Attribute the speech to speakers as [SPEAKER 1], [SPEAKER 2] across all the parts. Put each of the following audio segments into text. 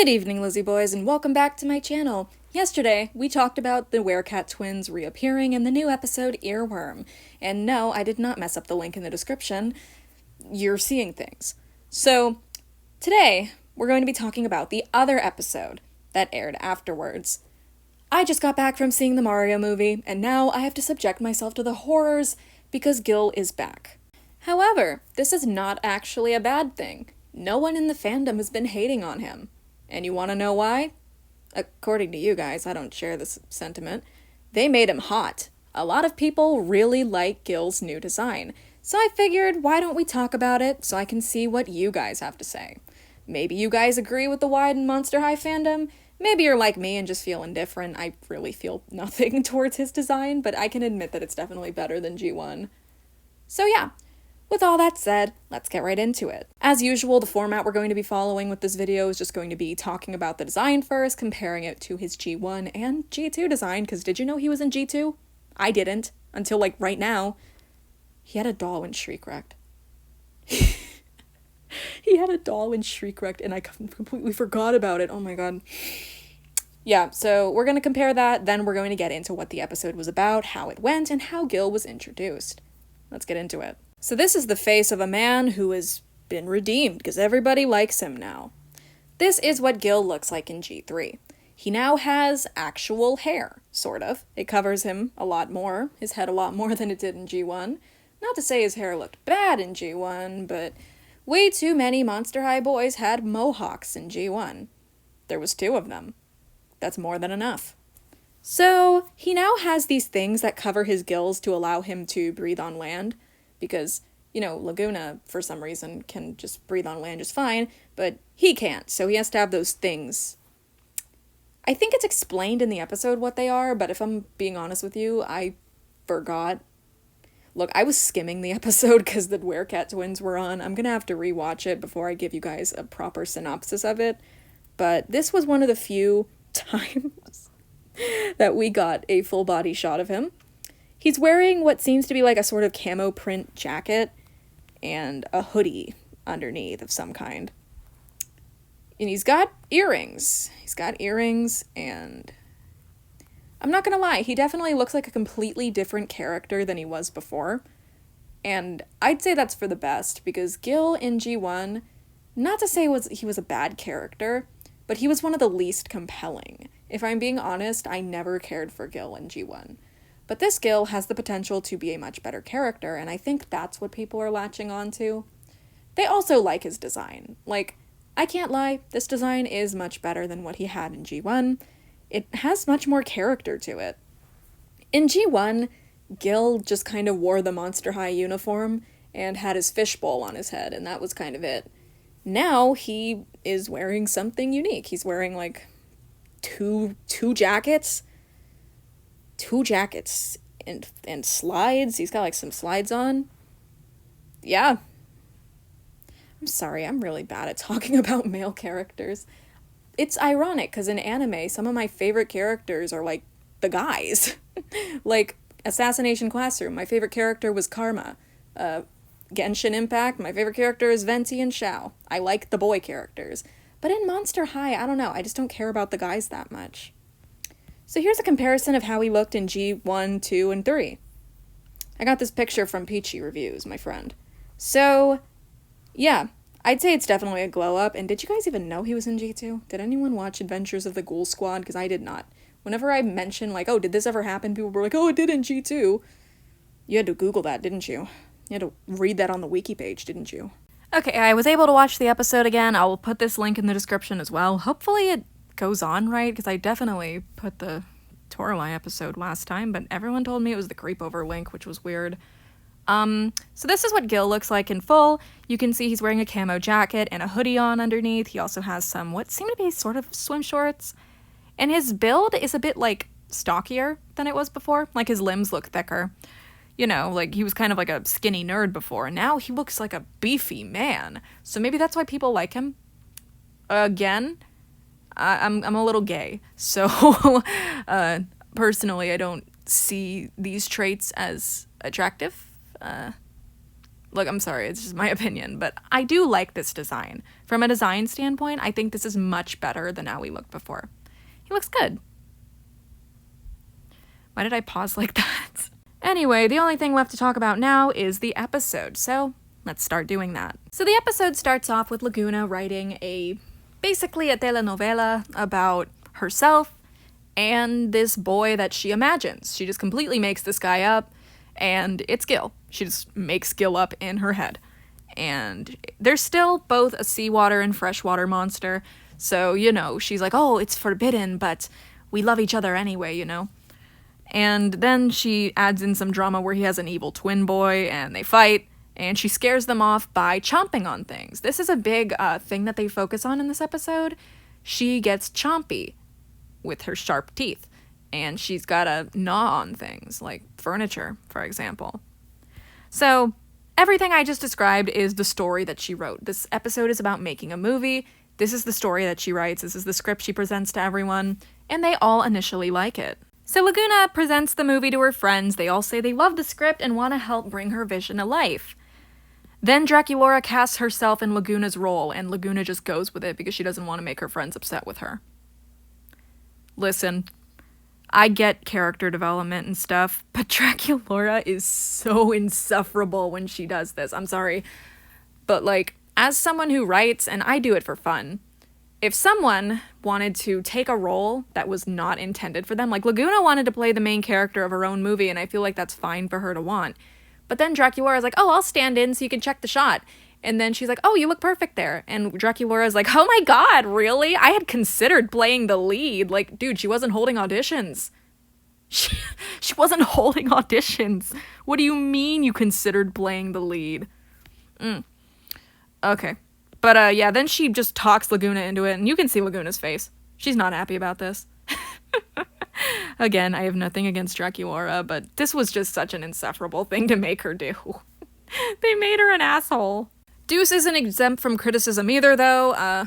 [SPEAKER 1] Good evening, Lizzie boys, and welcome back to my channel. Yesterday, we talked about the Werecat twins reappearing in the new episode Earworm. And no, I did not mess up the link in the description. You're seeing things. So, today, we're going to be talking about the other episode that aired afterwards. I just got back from seeing the Mario movie, and now I have to subject myself to the horrors because Gill is back. However, this is not actually a bad thing. No one in the fandom has been hating on him. And you want to know why? According to you guys, I don't share this sentiment. They made him hot. A lot of people really like Gill's new design. So I figured, why don't we talk about it so I can see what you guys have to say. Maybe you guys agree with the wide and Monster High fandom. Maybe you're like me and just feel indifferent. I really feel nothing towards his design, but I can admit that it's definitely better than G1. So yeah. With all that said, let's get right into it. As usual, the format we're going to be following with this video is just going to be talking about the design first, comparing it to his G1 and G2 design, because did you know he was in G2? I didn't, until like right now. He had a doll in Shriek-Wrecked. He had a doll in Shriek-Wrecked, and I completely forgot about it. Oh my god. Yeah, so we're going to compare that, then we're going to get into what the episode was about, how it went, and how Gill was introduced. Let's get into it. So this is the face of a man who has been redeemed, because everybody likes him now. This is what Gill looks like in G3. He now has actual hair, sort of. It covers him a lot more, his head a lot more than it did in G1. Not to say his hair looked bad in G1, but way too many Monster High boys had mohawks in G1. There was 2 of them. That's more than enough. So, he now has these things that cover his gills to allow him to breathe on land. Because, you know, Laguna, for some reason, can just breathe on land just fine, but he can't, so he has to have those things. I think it's explained in the episode what they are, but if I'm being honest with you, I forgot. Look, I was skimming the episode because the Werecat twins were on. I'm gonna have to rewatch it before I give you guys a proper synopsis of it, but this was one of the few times that we got a full body shot of him. He's wearing what seems to be like a sort of camo print jacket and a hoodie underneath of some kind. And he's got earrings. And I'm not gonna lie, he definitely looks like a completely different character than he was before. And I'd say that's for the best, because Gill in G1, not to say he was a bad character, but he was one of the least compelling. If I'm being honest, I never cared for Gill in G1. But this Gill has the potential to be a much better character, and I think that's what people are latching on to. They also like his design. Like, I can't lie, this design is much better than what he had in G1. It has much more character to it. In G1, Gill just kind of wore the Monster High uniform and had his fishbowl on his head, and that was kind of it. Now, he is wearing something unique. He's wearing, like, two jackets. 2 jackets and slides. He's got like some slides on. Yeah. I'm sorry, I'm really bad at talking about male characters. It's ironic because in anime, some of my favorite characters are like the guys. Like Assassination Classroom, my favorite character was Karma. Genshin Impact, my favorite character is Venti and Xiao. I like the boy characters. But in Monster High, I don't know, I just don't care about the guys that much. So here's a comparison of how he looked in G1, 2, and 3. I got this picture from Peachy Reviews, my friend. So, yeah, I'd say it's definitely a glow up, and did you guys even know he was in G2? Did anyone watch Adventures of the Ghoul Squad? Because I did not. Whenever I mention, like, oh, did this ever happen? People were like, oh, it did in G2. You had to Google that, didn't you? You had to read that on the wiki page, didn't you? Okay, I was able to watch the episode again. I will put this link in the description as well. Hopefully it goes on right, because I definitely put the Toralei episode last time, but everyone told me it was the creepover link, which was weird. So this is what Gill looks like in full. You can see he's wearing a camo jacket and a hoodie on underneath. He also has some what seem to be sort of swim shorts. And his build is a bit, like, stockier than it was before. Like, his limbs look thicker. You know, like, he was kind of like a skinny nerd before, and now he looks like a beefy man. So maybe that's why people like him. Again, I'm a little gay, so personally I don't see these traits as attractive. Look, I'm sorry, it's just my opinion, but I do like this design. From a design standpoint, I think this is much better than how he looked before. He looks good. Why did I pause like that? Anyway, the only thing left to talk about now is the episode, so let's start doing that. So the episode starts off with Laguna writing basically a telenovela about herself and this boy that she imagines. She just completely makes this guy up, and it's Gill. She just makes Gill up in her head. And there's still both a seawater and freshwater monster, so, she's like, oh, it's forbidden, but we love each other anyway, And then she adds in some drama where he has an evil twin boy, and they fight, and she scares them off by chomping on things. This is a big thing that they focus on in this episode. She gets chompy with her sharp teeth, and she's got to gnaw on things, like furniture, for example. So, everything I just described is the story that she wrote. This episode is about making a movie. This is the story that she writes. This is the script she presents to everyone, and they all initially like it. So Laguna presents the movie to her friends. They all say they love the script and want to help bring her vision to life. Then Draculaura casts herself in Laguna's role, and Laguna just goes with it because she doesn't want to make her friends upset with her. Listen, I get character development and stuff, but Draculaura is so insufferable when she does this. I'm sorry. But, as someone who writes, and I do it for fun, if someone wanted to take a role that was not intended for them, like Laguna wanted to play the main character of her own movie, and I feel like that's fine for her to want. But then Draculaura's like, oh, I'll stand in so you can check the shot. And then she's like, oh, you look perfect there. And Draculaura's like, oh my god, really? I had considered playing the lead. Like, dude, she wasn't holding auditions. She wasn't holding auditions. What do you mean you considered playing the lead? Okay. But, yeah, then she just talks Laguna into it, and you can see Laguna's face. She's not happy about this. Again, I have nothing against Draculaura, but this was just such an insufferable thing to make her do. They made her an asshole. Deuce isn't exempt from criticism either, though.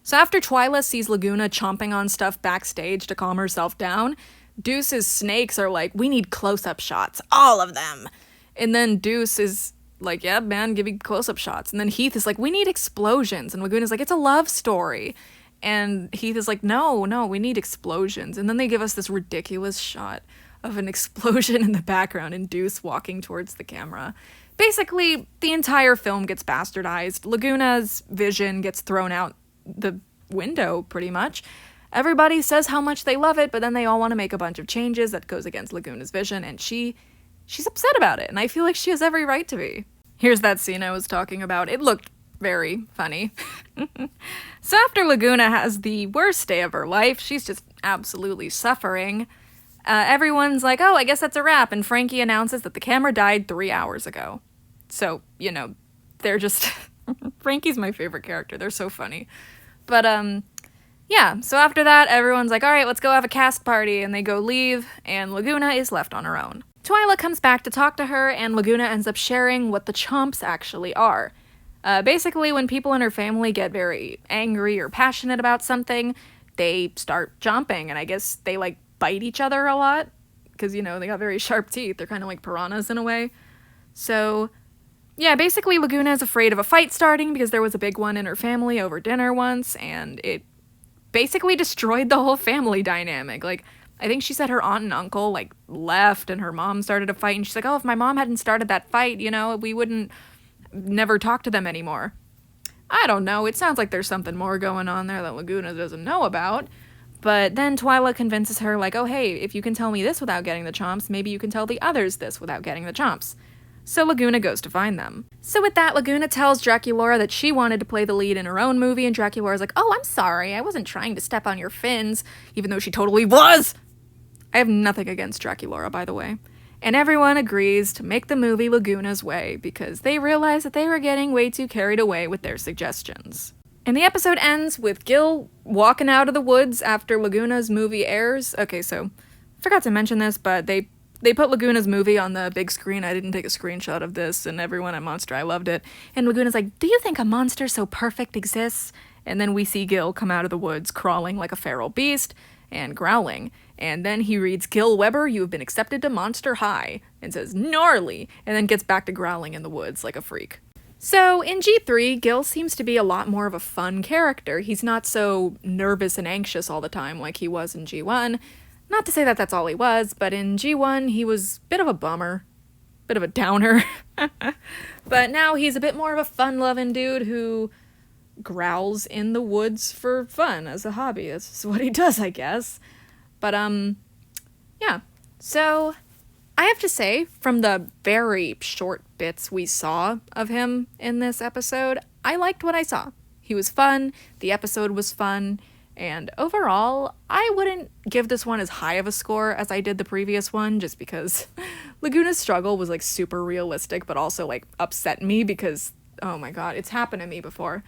[SPEAKER 1] So after Twyla sees Laguna chomping on stuff backstage to calm herself down, Deuce's snakes are like, we need close-up shots. All of them. And then Deuce is like, yeah, man, give me close-up shots. And then Heath is like, we need explosions. And Laguna's like, it's a love story. And Heath is like, no, we need explosions. And then they give us this ridiculous shot of an explosion in the background and Deuce walking towards the camera. Basically, the entire film gets bastardized. Laguna's vision gets thrown out the window, pretty much. Everybody says how much they love it, but then they all want to make a bunch of changes that goes against Laguna's vision, and she's upset about it, and I feel like she has every right to be. Here's that scene I was talking about. It looked very funny. So after Laguna has the worst day of her life, she's just absolutely suffering. Everyone's like, oh, I guess that's a wrap, and Frankie announces that the camera died 3 hours ago. So, they're just... Frankie's my favorite character. They're so funny. But, yeah, so after that, everyone's like, all right, let's go have a cast party, and they go leave, and Laguna is left on her own. Twyla comes back to talk to her, and Laguna ends up sharing what the chomps actually are. Basically, when people in her family get very angry or passionate about something, they start chomping, and I guess they, bite each other a lot, because, they got very sharp teeth. They're kind of like piranhas in a way. So, yeah, basically Laguna is afraid of a fight starting because there was a big one in her family over dinner once, and it basically destroyed the whole family dynamic. I think she said her aunt and uncle, left, and her mom started a fight, and she's like, oh, if my mom hadn't started that fight, we wouldn't never talk to them anymore. I don't know, it sounds like there's something more going on there that Laguna doesn't know about. But then Twyla convinces her, oh, hey, if you can tell me this without getting the chomps, maybe you can tell the others this without getting the chomps. So Laguna goes to find them. So with that, Laguna tells Draculaura that she wanted to play the lead in her own movie, and Draculaura's like, oh, I'm sorry, I wasn't trying to step on your fins, even though she totally was! I have nothing against Draculaura, by the way. And everyone agrees to make the movie Laguna's way, because they realize that they were getting way too carried away with their suggestions. And the episode ends with Gill walking out of the woods after Laguna's movie airs. Okay, so, forgot to mention this, but they put Laguna's movie on the big screen. I didn't take a screenshot of this, and everyone at Monster, I loved it. And Laguna's like, do you think a monster so perfect exists? And then we see Gill come out of the woods crawling like a feral beast, and growling. And then he reads, Gil Webber, you have been accepted to Monster High, and says, gnarly, and then gets back to growling in the woods like a freak. So in G3, Gil seems to be a lot more of a fun character. He's not so nervous and anxious all the time like he was in G1. Not to say that that's all he was, but in G1 he was a bit of a bummer. Bit of a downer. But now he's a bit more of a fun-loving dude who growls in the woods for fun as a hobby. That's what he does, I guess. But, yeah. So, I have to say, from the very short bits we saw of him in this episode, I liked what I saw. He was fun, the episode was fun, and overall, I wouldn't give this one as high of a score as I did the previous one, just because Laguna's struggle was, like, super realistic, but also, like, upset me because, oh my god, it's happened to me before.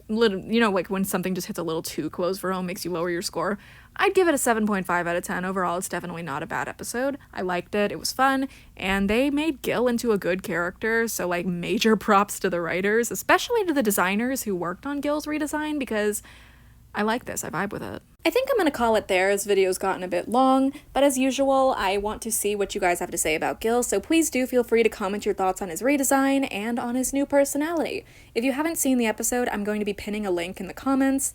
[SPEAKER 1] Like, when something just hits a little too close for home, makes you lower your score. I'd give it a 7.5 out of 10. Overall, it's definitely not a bad episode. I liked it. It was fun. And they made Gill into a good character. So, like, major props to the writers, especially to the designers who worked on Gill's redesign, because I like this. I vibe with it. I think I'm going to call it there as video's gotten a bit long, but as usual, I want to see what you guys have to say about Gill, so please do feel free to comment your thoughts on his redesign and on his new personality. If you haven't seen the episode, I'm going to be pinning a link in the comments.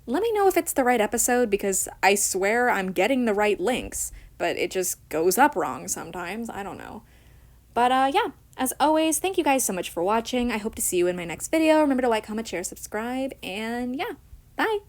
[SPEAKER 1] Let me know if it's the right episode, because I swear I'm getting the right links, but it just goes up wrong sometimes. I don't know. But yeah, as always, thank you guys so much for watching. I hope to see you in my next video. Remember to like, comment, share, subscribe, and yeah, bye!